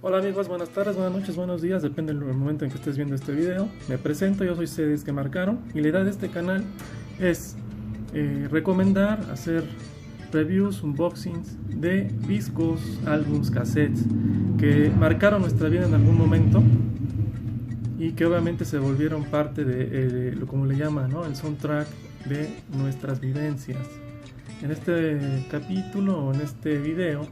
Hola amigos, buenas tardes, buenas noches, buenos días, depende del momento en que estés viendo este video. Me presento, yo soy CDs que marcaron y la idea de este canal es recomendar, hacer reviews, unboxings de discos, álbums, cassettes que marcaron nuestra vida en algún momento y que obviamente se volvieron parte de lo como le llaman, ¿no? El soundtrack de nuestras vivencias. En este capítulo o en este video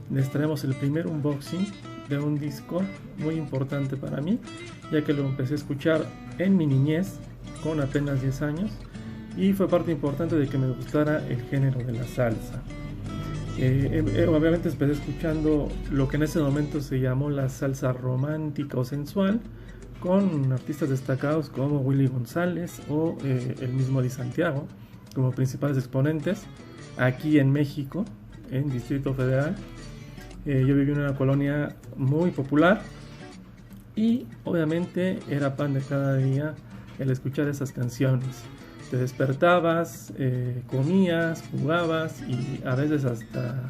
les traemos el primer unboxing de un disco muy importante para mí, ya que lo empecé a escuchar en mi niñez con apenas 10 años y fue parte importante de que me gustara el género de la salsa. Obviamente empecé escuchando lo que en ese momento se llamó la salsa romántica o sensual, con artistas destacados como Willy González o el mismo Di Santiago como principales exponentes aquí en México, en Distrito Federal. Yo viví en una colonia muy popular y obviamente era pan de cada día el escuchar esas canciones. Te despertabas, comías, jugabas y a veces hasta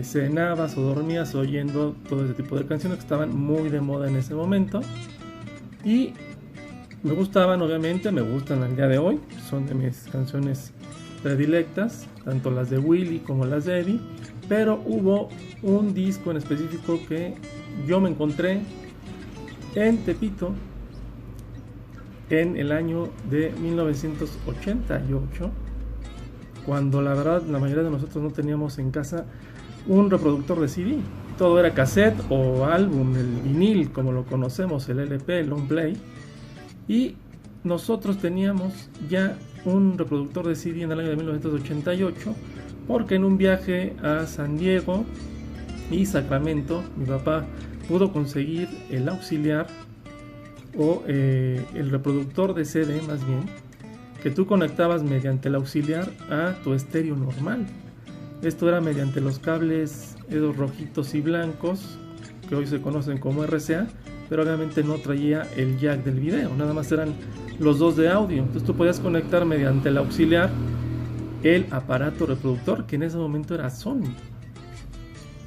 cenabas o dormías oyendo todo ese tipo de canciones que estaban muy de moda en ese momento y me gustaban, obviamente, me gustan al día de hoy, son de mis canciones predilectas, tanto las de Willy como las de Eddie. Pero hubo un disco en específico que yo me encontré en Tepito en el año de 1988, cuando la verdad la mayoría de nosotros no teníamos en casa un reproductor de CD. Todo era cassette o álbum, el vinil como lo conocemos, el LP, el long play. Y nosotros teníamos ya un reproductor de CD en el año de 1988, porque en un viaje a San Diego y Sacramento mi papá pudo conseguir el auxiliar o el reproductor de CD más bien, que tú conectabas mediante el auxiliar a tu estéreo normal. Esto era mediante los cables esos rojitos y blancos que hoy se conocen como RCA, pero obviamente no traía el jack del video, nada más eran los dos de audio. Entonces tú podías conectar mediante el auxiliar el aparato reproductor, que en ese momento era Sony.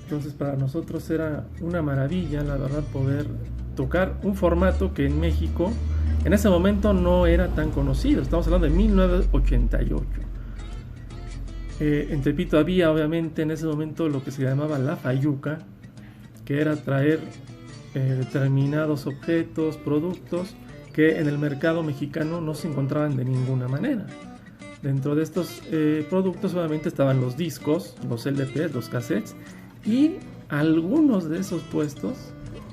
Entonces para nosotros era una maravilla, la verdad, poder tocar un formato que en México en ese momento no era tan conocido. Estamos hablando de 1988. En Tepito había obviamente en ese momento lo que se llamaba la fayuca, que era traer determinados objetos, productos que en el mercado mexicano no se encontraban de ninguna manera. Dentro de estos productos obviamente estaban los discos, los LPs, los cassettes, y algunos de esos puestos,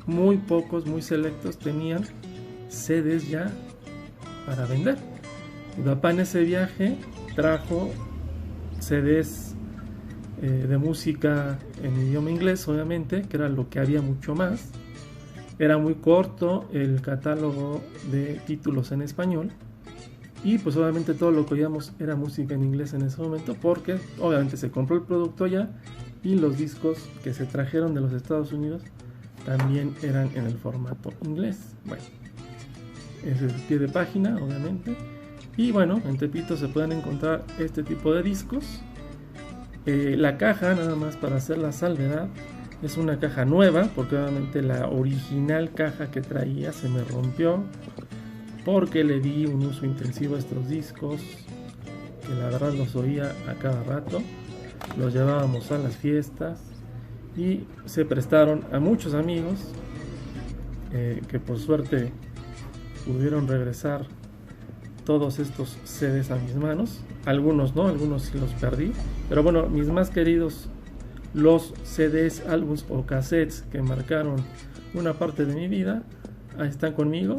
muy pocos, muy selectos, tenían CDs ya para vender. Mi papá en ese viaje trajo CDs de música en idioma inglés, obviamente, que era lo que había mucho más. Era muy corto el catálogo de títulos en español. Y pues obviamente todo lo que oíamos era música en inglés en ese momento, porque obviamente se compró el producto allá y los discos que se trajeron de los Estados Unidos también eran en el formato inglés. Bueno, ese es el pie de página, obviamente. Y bueno, en Tepito se pueden encontrar este tipo de discos. La caja, nada más para hacer la salvedad, es una caja nueva, porque obviamente la original caja que traía se me rompió, porque le di un uso intensivo a estos discos, que la verdad los oía a cada rato, los llevábamos a las fiestas y se prestaron a muchos amigos que por suerte pudieron regresar todos estos CDs a mis manos. Algunos no, algunos sí los perdí, pero bueno, mis más queridos, los CDs, álbumes o cassettes que marcaron una parte de mi vida, ahí están conmigo.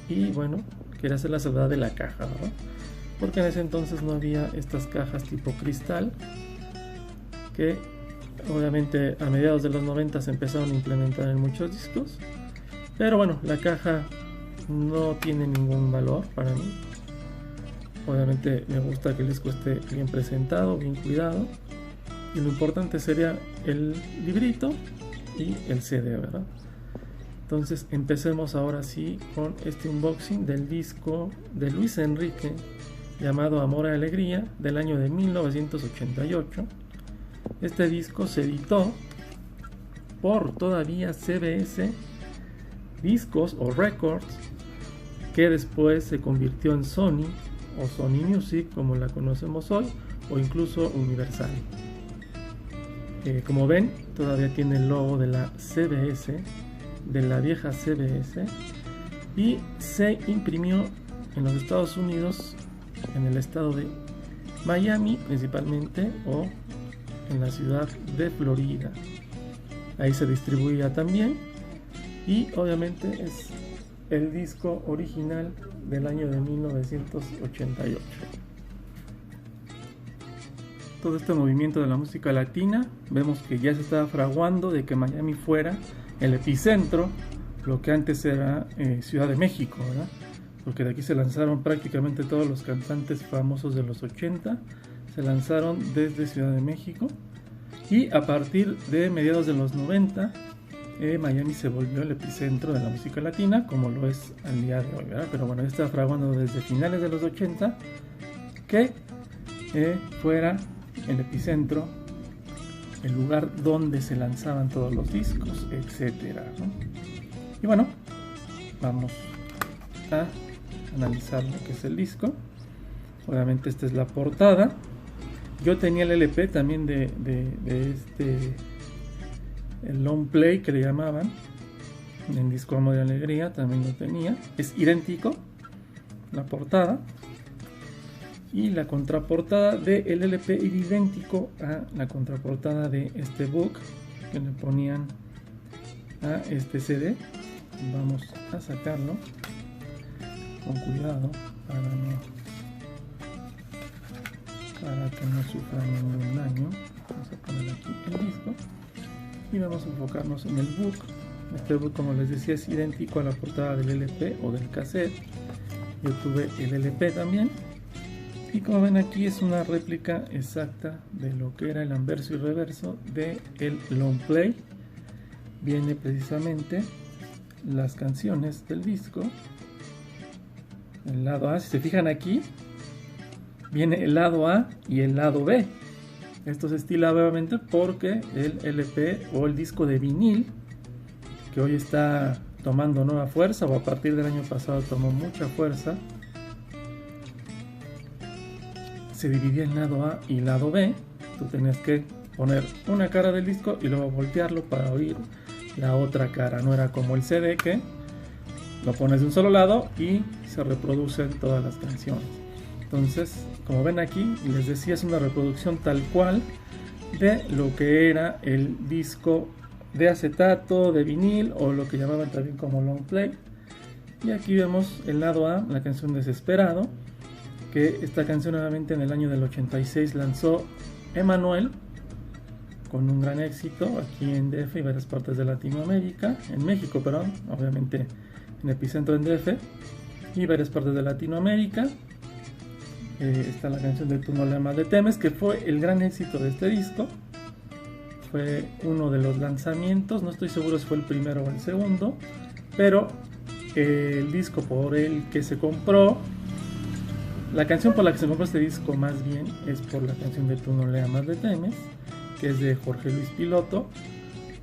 Y bueno, quería hacer la salvedad de la caja, ¿verdad? Porque en ese entonces no había estas cajas tipo cristal, que obviamente a mediados de los 90 se empezaron a implementar en muchos discos. Pero bueno, la caja no tiene ningún valor para mí. Obviamente me gusta que el disco esté bien presentado, bien cuidado. Y lo importante sería el librito y el CD, ¿verdad? Entonces empecemos ahora sí con este unboxing del disco de Luis Enrique llamado Amor y Alegría del año de 1988. Este disco se editó por todavía CBS Discos o Records, que después se convirtió en Sony o Sony Music como la conocemos hoy, o incluso Universal. Como ven, todavía tiene el logo de la CBS, de la vieja CBS, y se imprimió en los Estados Unidos, en el estado de Miami principalmente, o en la ciudad de Florida. Ahí se distribuía también, y obviamente es el disco original del año de 1988. Todo este movimiento de la música latina, vemos que ya se estaba fraguando de que Miami fuera el epicentro, lo que antes era Ciudad de México, ¿verdad? Porque de aquí se lanzaron prácticamente todos los cantantes famosos de los 80, se lanzaron desde Ciudad de México, y a partir de mediados de los 90, Miami se volvió el epicentro de la música latina, como lo es al día de hoy, ¿verdad? Pero bueno, ya está fraguando desde finales de los 80 que fuera el epicentro, el lugar donde se lanzaban todos los discos, etcétera, ¿no? Y bueno, vamos a analizar lo que es el disco. Obviamente esta es la portada. Yo tenía el LP también de el long play que le llamaban, en Disco Amor y Alegría también lo tenía. Es idéntico la portada, y la contraportada del LP es idéntico a la contraportada de este book que le ponían a este CD. Vamos a sacarlo con cuidado para que no sufra ningún daño. Vamos a poner aquí el disco y vamos a enfocarnos en el book. Este book, como les decía, es idéntico a la portada del LP o del cassette. Yo tuve el LP también, y como ven aquí es una réplica exacta de lo que era el anverso y reverso de el long play. Viene precisamente las canciones del disco, el lado A. Si se fijan aquí, viene el lado A y el lado B. Esto se estila obviamente porque el LP o el disco de vinil, que hoy está tomando nueva fuerza, o a partir del año pasado tomó mucha fuerza, se dividía en lado A y lado B. Tú tenías que poner una cara del disco y luego voltearlo para oír la otra cara. No era como el CD, que lo pones de un solo lado y se reproducen todas las canciones. Entonces, como ven aquí, les decía, es una reproducción tal cual de lo que era el disco de acetato, de vinil, o lo que llamaban también como long play. Y aquí vemos el lado A, la canción Desesperado, que esta canción nuevamente en el año del 86 lanzó Emmanuel, con un gran éxito aquí en DF y varias partes de Latinoamérica, en México, perdón, obviamente en epicentro en DF y varias partes de Latinoamérica. Está la canción de Tú no le amas de Temes, que fue el gran éxito de este disco. Fue uno de los lanzamientos, no estoy seguro si fue el primero o el segundo, pero el disco por el que se compró, la canción por la que se compró este disco más bien es por la canción de Tú no le amas de Temes, que es de Jorge Luis Piloto,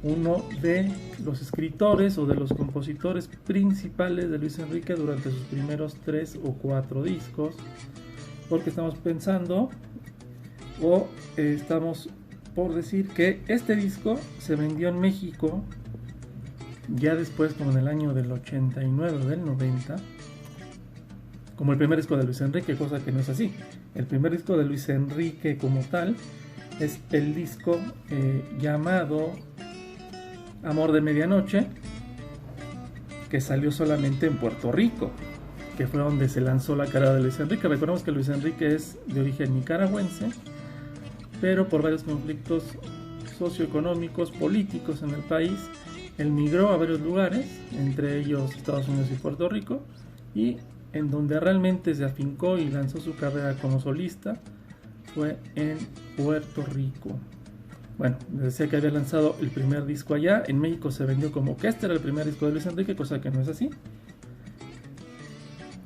uno de los escritores o de los compositores principales de Luis Enrique durante sus primeros 3 o 4 discos, porque estamos pensando o estamos por decir que este disco se vendió en México ya después, como en el año del 89 o del 90, como el primer disco de Luis Enrique, cosa que no es así. El primer disco de Luis Enrique como tal es el disco llamado Amor de Medianoche, que salió solamente en Puerto Rico, que fue donde se lanzó la carrera de Luis Enrique. Recordemos que Luis Enrique es de origen nicaragüense, pero por varios conflictos socioeconómicos, políticos en el país, él migró a varios lugares, entre ellos Estados Unidos y Puerto Rico, y en donde realmente se afincó y lanzó su carrera como solista fue en Puerto Rico. Bueno, les decía que había lanzado el primer disco allá. En México se vendió como que este era el primer disco de Luis Enrique, cosa que no es así.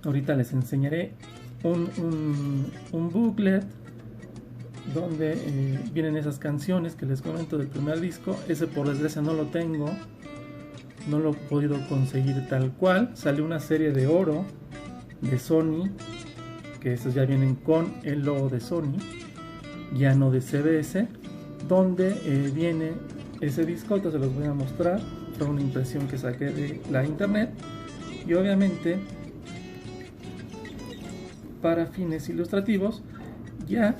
Ahorita les enseñaré un booklet donde vienen esas canciones que les comento del primer disco. Ese por desgracia no lo tengo, no lo he podido conseguir tal cual. Salió una serie de oro de Sony, que esos ya vienen con el logo de Sony, ya no de CBS, donde viene ese disco. Entonces se los voy a mostrar. Fue una impresión que saqué de la internet, y obviamente para fines ilustrativos, ya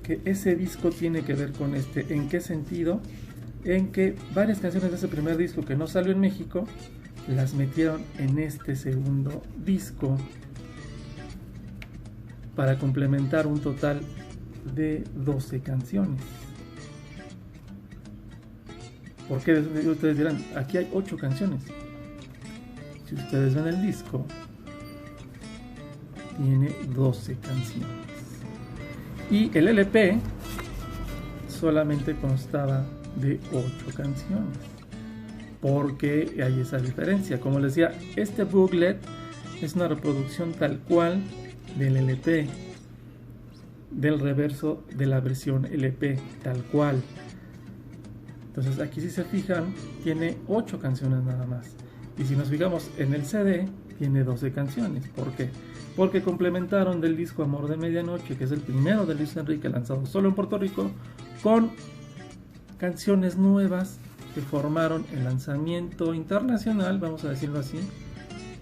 que ese disco tiene que ver con este. ¿En qué sentido? En que varias canciones de ese primer disco que no salió en México las metieron en este segundo disco para complementar un total de 12 canciones. Porque ustedes dirán, aquí hay 8 canciones. Si ustedes ven el disco, tiene 12 canciones. Y el LP solamente constaba de 8 canciones. Porque hay esa diferencia. Como les decía, este booklet es una reproducción tal cual del LP, del reverso de la versión LP, tal cual. Entonces aquí, si se fijan, tiene 8 canciones nada más. Y si nos fijamos en el CD, tiene 12 canciones. ¿Por qué? Porque complementaron del disco Amor de Medianoche, que es el primero de Luis Enrique lanzado solo en Puerto Rico, con canciones nuevas que formaron el lanzamiento internacional, vamos a decirlo así,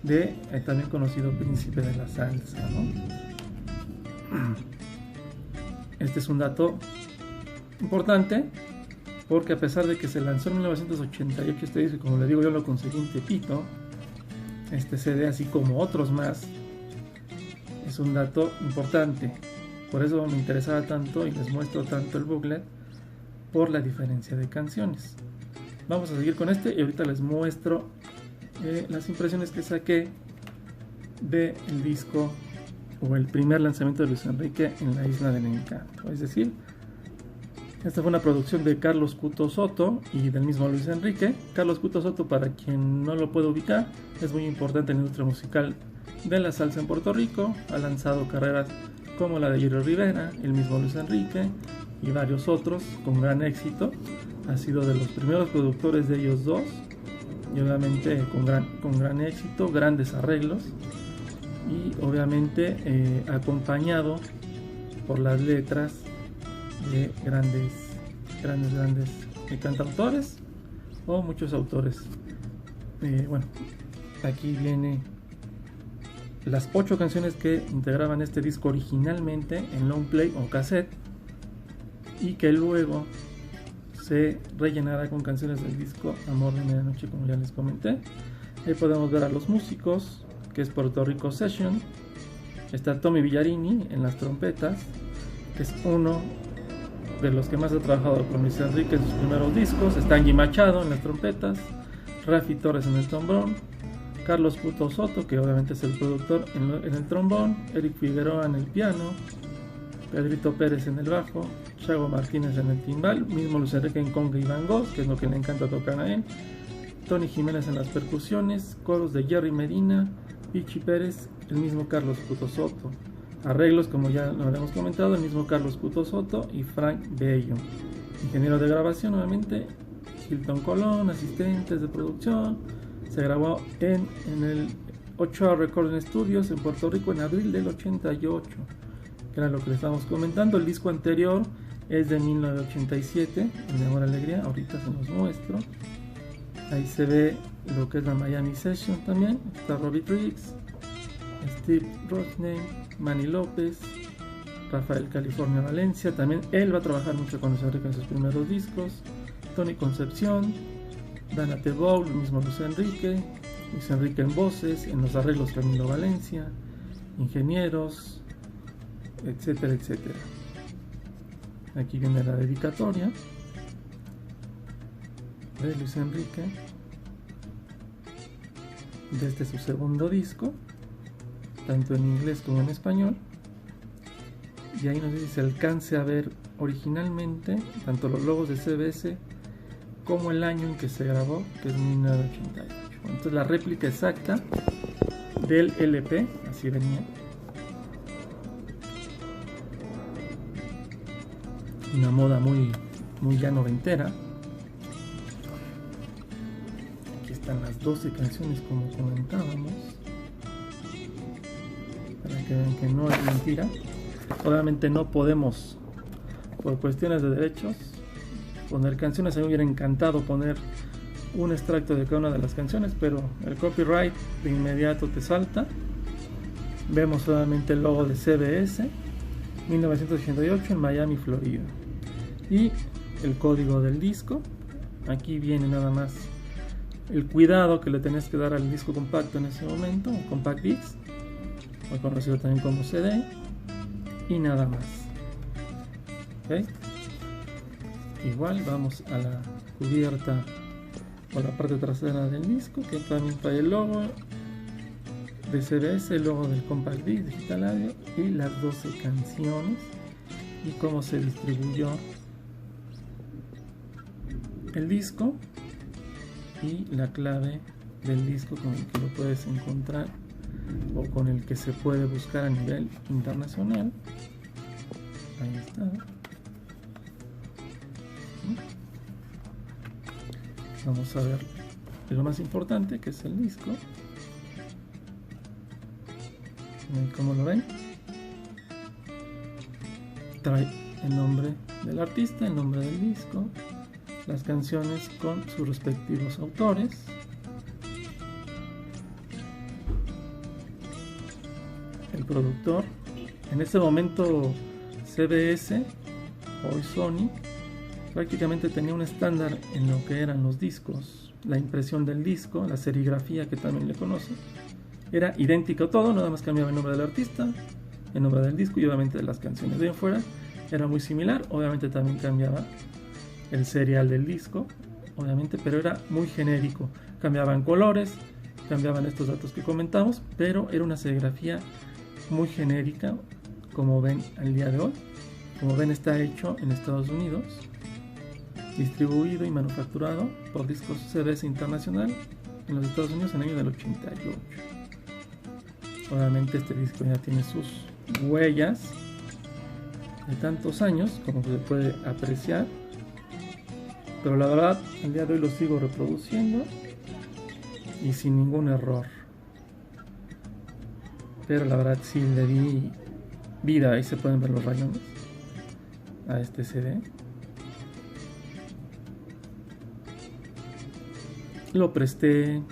de el también conocido Príncipe de la Salsa, ¿no? Este es un dato importante, porque a pesar de que se lanzó en 1988 este disco, como le digo, yo lo conseguí en Tepito, este CD, así como otros más, es un dato importante. Por eso me interesaba tanto y les muestro tanto el booklet, por la diferencia de canciones. Vamos a seguir con este y ahorita les muestro las impresiones que saqué del disco, o el primer lanzamiento de Luis Enrique en la Isla del Encanto. Es decir, esta fue una producción de Carlos Cuto Soto y del mismo Luis Enrique. Carlos Cuto Soto, para quien no lo puede ubicar, es muy importante en la industria musical de la salsa en Puerto Rico. Ha lanzado carreras como la de Jerry Rivera, el mismo Luis Enrique y varios otros con gran éxito. Ha sido de los primeros productores de ellos dos, y obviamente con gran éxito, grandes arreglos, y obviamente acompañado por las letras de grandes cantautores o muchos autores. Bueno, aquí viene las 8 canciones que integraban este disco originalmente en long play o cassette, y que luego se rellenará con canciones del disco Amor de Medianoche, como ya les comenté. Ahí podemos ver a los músicos, que es Puerto Rico Session. Está Tommy Villarini en las trompetas, que es uno de los que más ha trabajado con Luis Enrique en sus primeros discos. Está Angie Machado en las trompetas, Rafi Torres en el trombón, Carlos Cuto Soto, que obviamente es el productor, en el trombón, Eric Figueroa en el piano, Pedrito Pérez en el bajo, Chago Martínez en el timbal, mismo Luis Enrique en conga y bongos, que es lo que le encanta tocar a él, Tony Jiménez en las percusiones, coros de Jerry Medina, Pichi Pérez, el mismo Carlos Cuto Soto, arreglos, como ya lo habíamos comentado, el mismo Carlos Cuto Soto y Frank Bello, ingeniero de grabación nuevamente Hilton Colón, asistentes de producción. Se grabó en el Ochoa Recording Studios en Puerto Rico en abril del 88, que era lo que le estábamos comentando. El disco anterior es de 1987, en Mi Amor Alegría, ahorita se los muestro. Ahí se ve lo que es la Miami Session también. Está Robbie Riggs, Steve Rosney, Manny López, Rafael California Valencia. También él va a trabajar mucho con Luis Enrique en sus primeros discos. Tony Concepción, Dana Tebow, el mismo Luis Enrique en voces, en los arreglos Camilo Valencia, ingenieros, etcétera, etcétera. Aquí viene la dedicatoria de Luis Enrique desde su segundo disco, tanto en inglés como en español, y ahí nos dice: se alcance a ver originalmente tanto los logos de CBS como el año en que se grabó, que es 1988. Entonces la réplica exacta del LP, así venía, una moda muy ya noventera. Aquí están las 12 canciones como comentábamos, para que vean que no es mentira. Obviamente no podemos, por cuestiones de derechos, poner canciones. A mí me hubiera encantado poner un extracto de cada una de las canciones, pero el copyright de inmediato te salta. Vemos solamente el logo de CBS 1988 en Miami, Florida, y el código del disco. Aquí viene nada más el cuidado que le tenés que dar al disco compacto en ese momento, o compact disc, o conocido también como CD, y nada más. ¿Okay? Igual vamos a la cubierta o la parte trasera del disco, que también trae el logo de CBS, el logo del compact disc digital audio y las 12 canciones y cómo se distribuyó el disco y la clave del disco con el que lo puedes encontrar o con el que se puede buscar a nivel internacional. Ahí está. Vamos a ver lo más importante, que es el disco. Como lo ven, trae el nombre del artista, el nombre del disco, las canciones con sus respectivos autores, el productor. En este momento CBS, hoy Sony, prácticamente tenía un estándar en lo que eran los discos. La impresión del disco, la serigrafía, que también le conoce, era idéntico todo, nada más cambiaba el nombre del artista, el nombre del disco y obviamente de las canciones. De ahí en fuera era muy similar, obviamente también cambiaba el serial del disco, obviamente, pero era muy genérico. Cambiaban colores, cambiaban estos datos que comentamos, pero era una serigrafía muy genérica, como ven al día de hoy. Como ven, está hecho en Estados Unidos, distribuido y manufacturado por Discos CBS Internacional en los Estados Unidos en el año del 88. Obviamente este disco ya tiene sus huellas de tantos años, como se puede apreciar, pero la verdad el día de hoy lo sigo reproduciendo y sin ningún error. Pero la verdad sí le di vida. Ahí se pueden ver los rayones a este CD. Lo presté,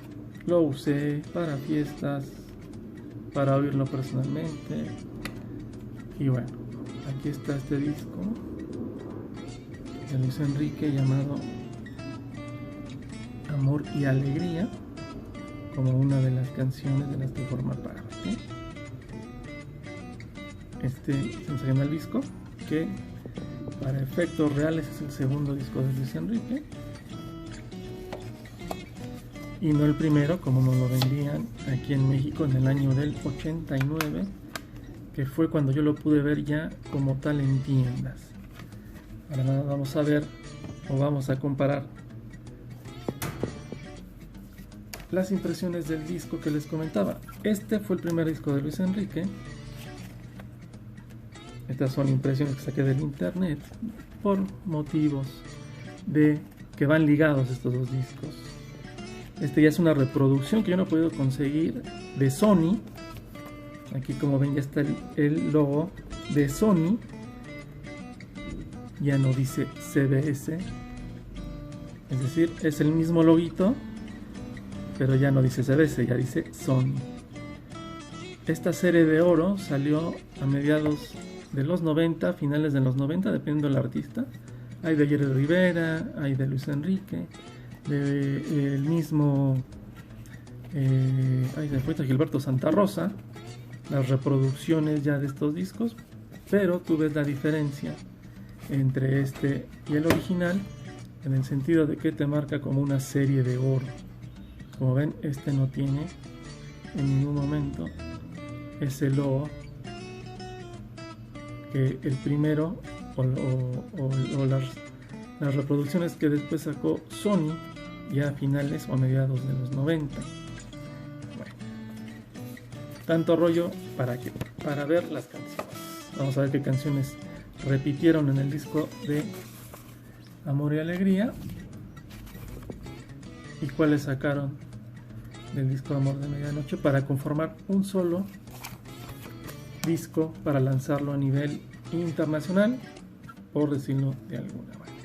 lo usé para fiestas, para oírlo personalmente. Y bueno, aquí está este disco de Luis Enrique llamado Amor y Alegría, como una de las canciones de las que forma parte este sensacional disco, que para efectos reales es el segundo disco de Luis Enrique y no el primero, como nos lo vendían aquí en México en el año del 89, que fue cuando yo lo pude ver ya como tal en tiendas. Ahora vamos a ver, o vamos a comparar las impresiones del disco que les comentaba. Este fue el primer disco de Luis Enrique. Estas son impresiones que saqué del internet por motivos de que van ligados estos dos discos. Este ya es una reproducción que yo no he podido conseguir de Sony. Aquí, como ven, ya está el logo de Sony. Ya no dice CBS, es decir, es el mismo loguito, pero ya no dice CBS, ya dice Sony. Esta serie de oro salió a mediados de los 90, finales de los 90, dependiendo del artista. Hay de Jerry Rivera, hay de Luis Enrique, de el mismo hay de Gilberto Santa Rosa, las reproducciones ya de estos discos, pero tú ves la diferencia entre este y el original en el sentido de que te marca como una serie de oro. Como ven, este no tiene en ningún momento ese logo que el primero o las reproducciones que después sacó Sony ya a finales o a mediados de los 90. Bueno, tanto rollo para ver las canciones. Vamos a ver qué canciones repitieron en el disco de Amor y Alegría y cuáles sacaron del disco Amor de Medianoche para conformar un solo disco para lanzarlo a nivel internacional, por decirlo de alguna manera.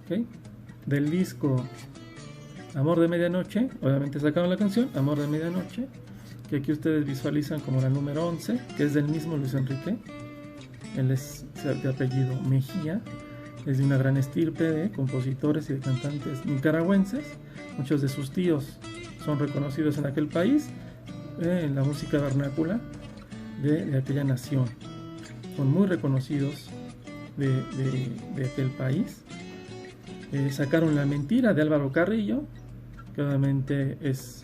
¿Okay? Del disco Amor de Medianoche, obviamente sacaron la canción Amor de Medianoche, que aquí ustedes visualizan como la número 11, que es del mismo Luis Enrique. Él es de apellido Mejía, es de una gran estirpe de compositores y de cantantes nicaragüenses. Muchos de sus tíos son reconocidos en aquel país, en la música vernácula de aquella nación. Son muy reconocidos de aquel país. Sacaron La Mentira de Álvaro Carrillo, que obviamente es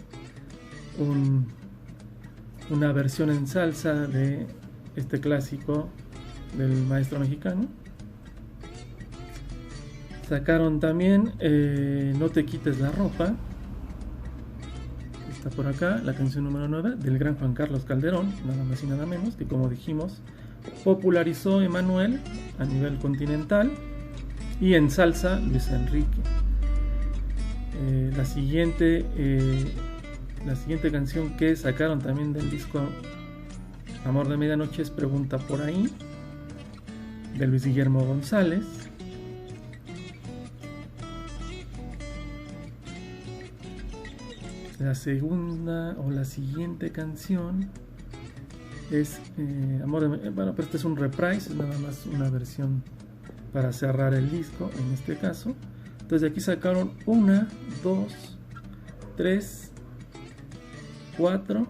una versión en salsa de este clásico del maestro mexicano. Sacaron también No te quites la ropa, está por acá, la canción número 9 del gran Juan Carlos Calderón, nada más y nada menos, que como dijimos popularizó Emmanuel a nivel continental, y en salsa Luis Enrique. La siguiente canción que sacaron también del disco Amor de Medianoche es Pregunta por ahí, de Luis Guillermo González. La segunda o la siguiente canción es Amor de... Bueno, pero este es un reprise, es nada más una versión para cerrar el disco en este caso. Entonces de aquí sacaron 1, 2, 3, 4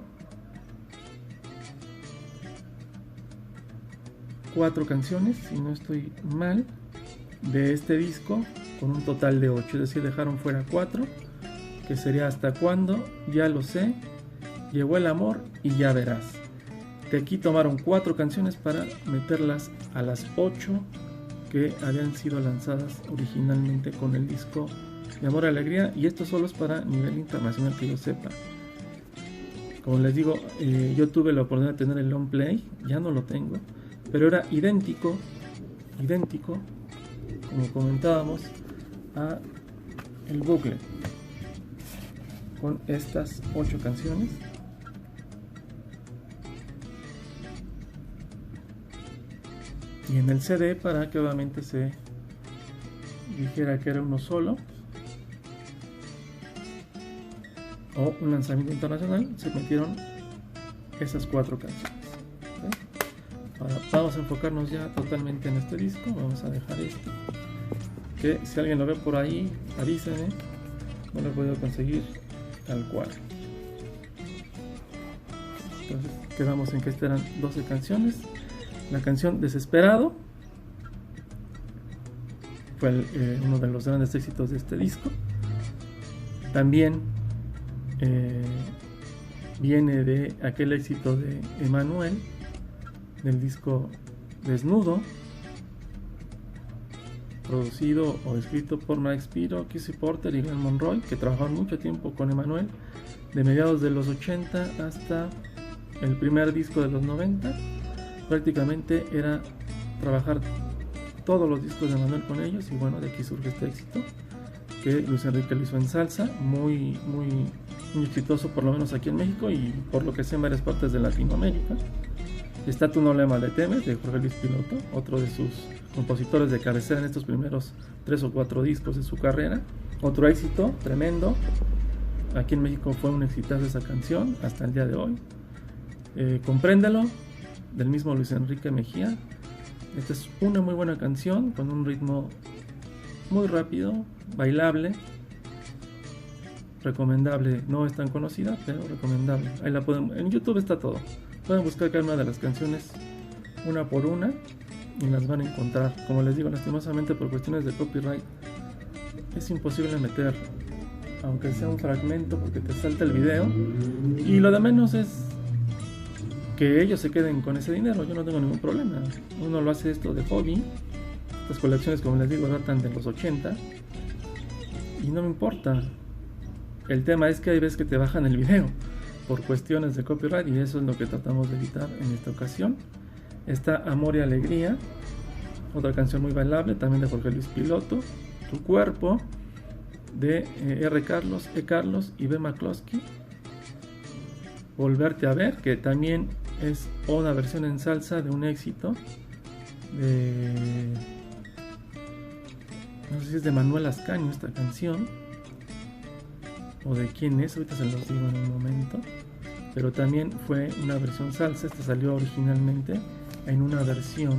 canciones, si no estoy mal, de este disco, con un total de 8, es decir, dejaron fuera 4, que sería Hasta Cuándo, Ya Lo Sé, Llegó el Amor y Ya Verás. De aquí tomaron 4 canciones para meterlas a las 8 que habían sido lanzadas originalmente con el disco de Amor y Alegría, y esto solo es para nivel internacional, que yo sepa. Como les digo, yo tuve la oportunidad de tener el long play, ya no lo tengo, pero era idéntico, como comentábamos, a el bucle, con estas 8 canciones. Y en el CD, para que obviamente se dijera que era uno solo o un lanzamiento internacional, se metieron esas 4 canciones. ¿Okay? Ahora vamos a enfocarnos ya totalmente en este disco. Vamos a dejar esto, que si alguien lo ve por ahí, avísenme, no lo he podido conseguir tal cual. Entonces quedamos en que estas eran 12 canciones. La canción Desesperado fue uno de los grandes éxitos de este disco. También viene de aquel éxito de Emmanuel, del disco Desnudo, producido o escrito por Mike Spiro, Kissy Porter y Glenn Monroy, que trabajaron mucho tiempo con Emmanuel, de mediados de los 80 hasta el primer disco de los 90. Prácticamente era trabajar todos los discos de Emmanuel con ellos, y bueno, de aquí surge este éxito que Luis Enrique lo hizo en salsa, muy exitoso, por lo menos aquí en México, y por lo que sé en varias partes de Latinoamérica. Está Tú no le le temes, de Jorge Luis Piloto, otro de sus compositores de cabecera en estos primeros 3 o 4 discos de su carrera. Otro éxito tremendo, aquí en México fue un exitazo esa canción hasta el día de hoy. Compréndelo, del mismo Luis Enrique Mejía. Esta es una muy buena canción con un ritmo muy rápido, bailable, recomendable. No es tan conocida, pero recomendable. Ahí la pueden, en YouTube está todo. Pueden buscar cada una de las canciones una por una y las van a encontrar. Como les digo, lastimosamente por cuestiones de copyright es imposible meter, aunque sea un fragmento, porque te salta el video, y lo de menos es que ellos se queden con ese dinero. Yo no tengo ningún problema, uno lo hace esto de hobby. Estas colecciones, como les digo, datan de los 80 y no me importa. El tema es que hay veces que te bajan el video por cuestiones de copyright, y eso es lo que tratamos de evitar en esta ocasión. Está Amor y Alegría, otra canción muy bailable, también de Jorge Luis Piloto. Tu Cuerpo, de R. Carlos, E. Carlos y B. McCloskey. Volverte a Ver, que también es una versión en salsa de un éxito de... no sé si es de Manuel Ascanio esta canción, o de quién es, ahorita se los digo en un momento. Pero también fue una versión salsa. Esta salió originalmente en una versión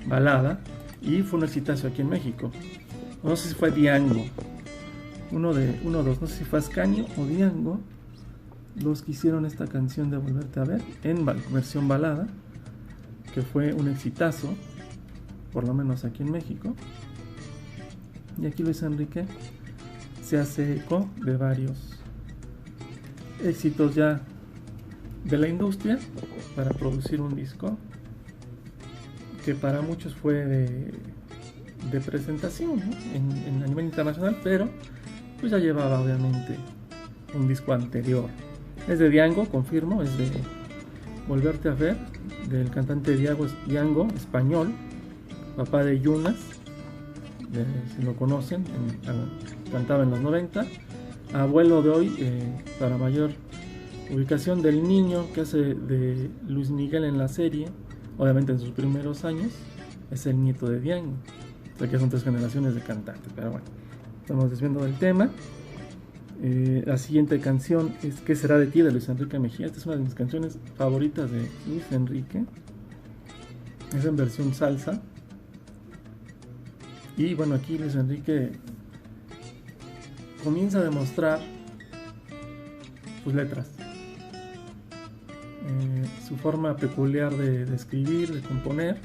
balada y fue un exitazo aquí en México. No sé si fue Diango, uno de dos, no sé si fue Ascanio o Diango los que hicieron esta canción de Volverte a Ver en versión balada, que fue un exitazo, por lo menos aquí en México. Y aquí Luis Enrique se hace eco de varios éxitos ya de la industria para producir un disco que para muchos fue de presentación, ¿no? A nivel internacional, pero pues ya llevaba obviamente un disco anterior. Es de Diango, confirmo, es de Volverte a Ver, del cantante Diango, español, papá de Yunas, si lo conocen, cantaba en los 90, abuelo de hoy, para mayor ubicación, del niño que hace de Luis Miguel en la serie, obviamente en sus primeros años, es el nieto de Diango. O sea que son 3 generaciones de cantantes, pero bueno, estamos desviando del tema. La siguiente canción es ¿Qué será de ti?, de Luis Enrique Mejía. Esta es una de mis canciones favoritas de Luis Enrique, es en versión salsa. Y bueno, aquí Luis Enrique comienza a demostrar sus letras, su forma peculiar de escribir, de componer,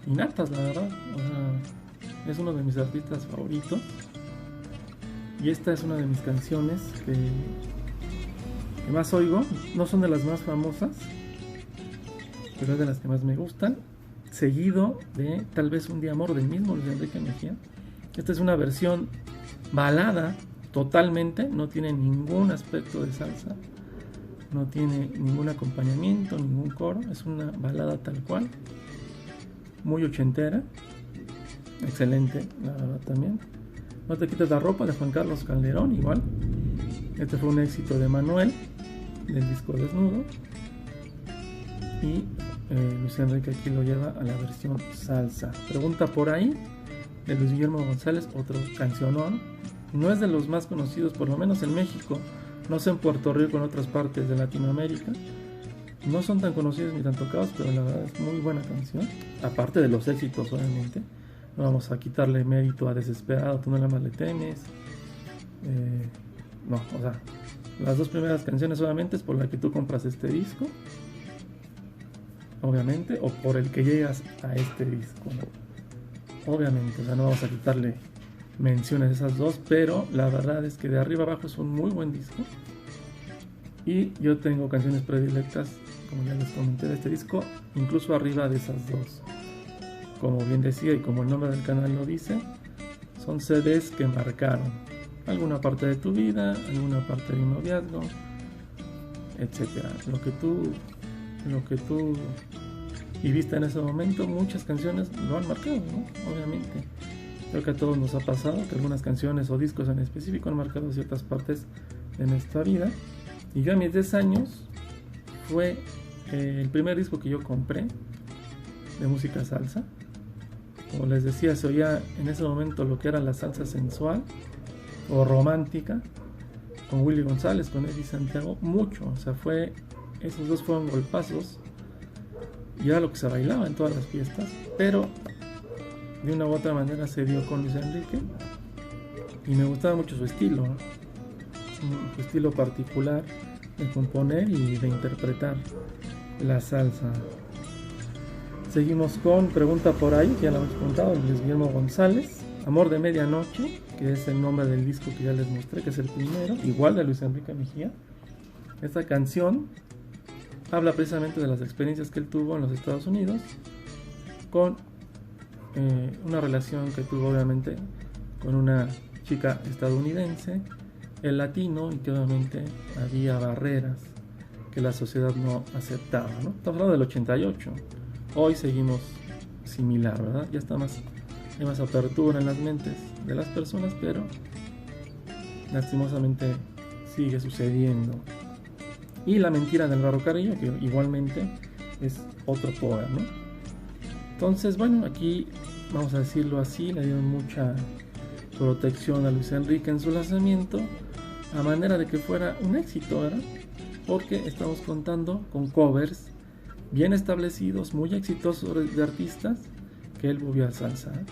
innatas, la verdad. O sea, es uno de mis artistas favoritos y esta es una de mis canciones que más oigo. No son de las más famosas, pero es de las que más me gustan, seguido de Tal vez un día amor, del mismo Luis Enrique Mejía. Esta es una versión balada totalmente, no tiene ningún aspecto de salsa, no tiene ningún acompañamiento, ningún coro, es una balada tal cual, muy ochentera, excelente, la verdad también. No te quites la ropa, de Juan Carlos Calderón, igual. Este fue un éxito de Manuel, del disco Desnudo, y Luis Enrique aquí lo lleva a la versión salsa. Pregunta por ahí, de Luis Guillermo González, otro cancionón. No es de los más conocidos, por lo menos en México, no sé en Puerto Rico, en otras partes de Latinoamérica, no son tan conocidos ni tan tocados, pero la verdad es muy buena canción, aparte de los éxitos obviamente. No vamos a quitarle mérito a Desesperado, Tú no la más le temes, no, o sea, las 2 primeras canciones solamente es por la que tú compras este disco, obviamente, o por el que llegas a este disco, obviamente. O sea, no vamos a quitarle menciones a esas 2, pero la verdad es que de arriba abajo es un muy buen disco. Y yo tengo canciones predilectas, como ya les comenté, de este disco, incluso arriba de esas 2. Como bien decía y como el nombre del canal lo dice, son CDs que marcaron alguna parte de tu vida, alguna parte de un noviazgo, etcétera. Lo que tú viviste en ese momento, muchas canciones lo han marcado, ¿no? Obviamente. Creo que a todos nos ha pasado que algunas canciones o discos en específico han marcado ciertas partes de nuestra vida. Y yo a mis 10 años fue el primer disco que yo compré de música salsa. Como les decía, se oía en ese momento lo que era la salsa sensual o romántica, con Willy González, con Eddie Santiago, mucho. O sea, esos 2 fueron golpazos y era lo que se bailaba en todas las fiestas, pero de una u otra manera se dio con Luis Enrique y me gustaba mucho su estilo, ¿no? Su estilo particular de componer y de interpretar la salsa. Seguimos con Pregunta por ahí, que ya la hemos contado, de Luis Guillermo González. Amor de Medianoche, que es el nombre del disco que ya les mostré, que es el primero, igual de Luis Enrique Mejía. Esta canción habla precisamente de las experiencias que él tuvo en los Estados Unidos, con una relación que tuvo obviamente con una chica estadounidense, el latino, y que obviamente había barreras que la sociedad no aceptaba, ¿no? Estamos hablando del 88. Hoy seguimos similar, ¿verdad? Ya está hay más apertura en las mentes de las personas, pero lastimosamente sigue sucediendo. Y la mentira del ferrocarril, que igualmente es otro poder, ¿no? Entonces, bueno, aquí vamos a decirlo así, le dieron mucha protección a Luis Enrique en su lanzamiento, a manera de que fuera un éxito, ¿verdad? Porque estamos contando con covers bien establecidos, muy exitosos de artistas que él movió a salsa, ¿eh?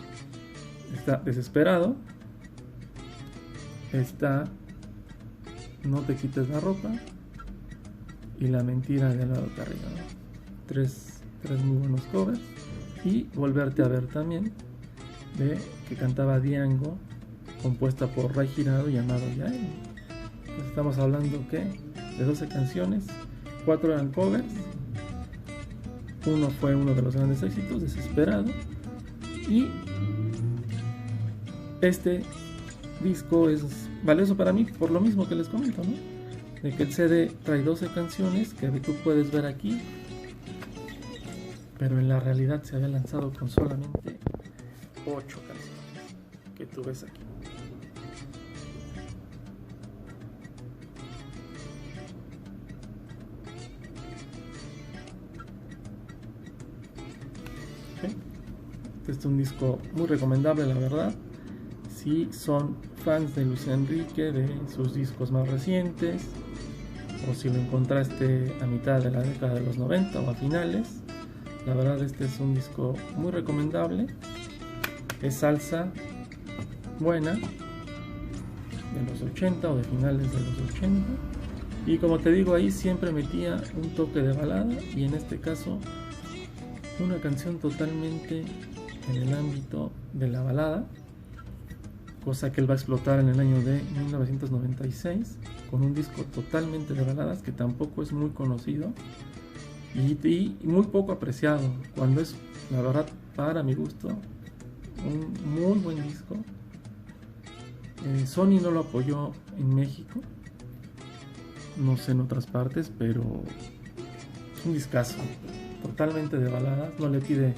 Está Desesperado, está No te quites la ropa y La mentira de Álvaro Carrillo, ¿no? Tres muy buenos covers. Y Volverte a ver también, que cantaba Diango, compuesta por Ray Girado y Amado Yael. Entonces estamos hablando que de 12 canciones, 4 eran covers, uno fue uno de los grandes éxitos, Desesperado, y este disco es valioso para mí por lo mismo que les comento, ¿no? De que el CD trae 12 canciones que tú puedes ver aquí, pero en la realidad se había lanzado con solamente 8 canciones que tú ves aquí. ¿Sí? Este es un disco muy recomendable, la verdad. Si son fans de Luis Enrique, de sus discos más recientes, o si lo encontraste a mitad de la década de los 90 o a finales, la verdad este es un disco muy recomendable. Es salsa buena de los 80 o de finales de los 80, y como te digo, ahí siempre metía un toque de balada, y en este caso una canción totalmente en el ámbito de la balada, cosa que él va a explotar en el año de 1996 con un disco totalmente de baladas que tampoco es muy conocido y muy poco apreciado, cuando es, la verdad, para mi gusto, un muy buen disco. Sony no lo apoyó en México, no sé en otras partes, pero es un discazo totalmente de baladas. No le pide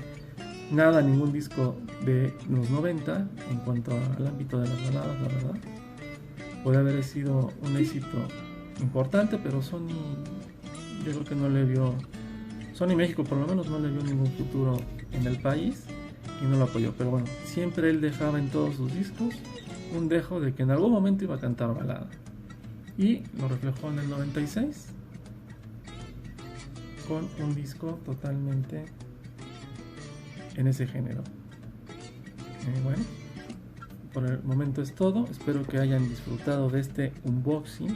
nada a ningún disco de los 90 en cuanto al ámbito de las baladas, la verdad. Puede haber sido un éxito importante, pero Sony, yo creo que no le vio, Sony México por lo menos no le vio ningún futuro en el país y no lo apoyó. Pero bueno, siempre él dejaba en todos sus discos un dejo de que en algún momento iba a cantar balada, y lo reflejó en el 96 con un disco totalmente en ese género. Bueno, por el momento es todo. Espero que hayan disfrutado de este unboxing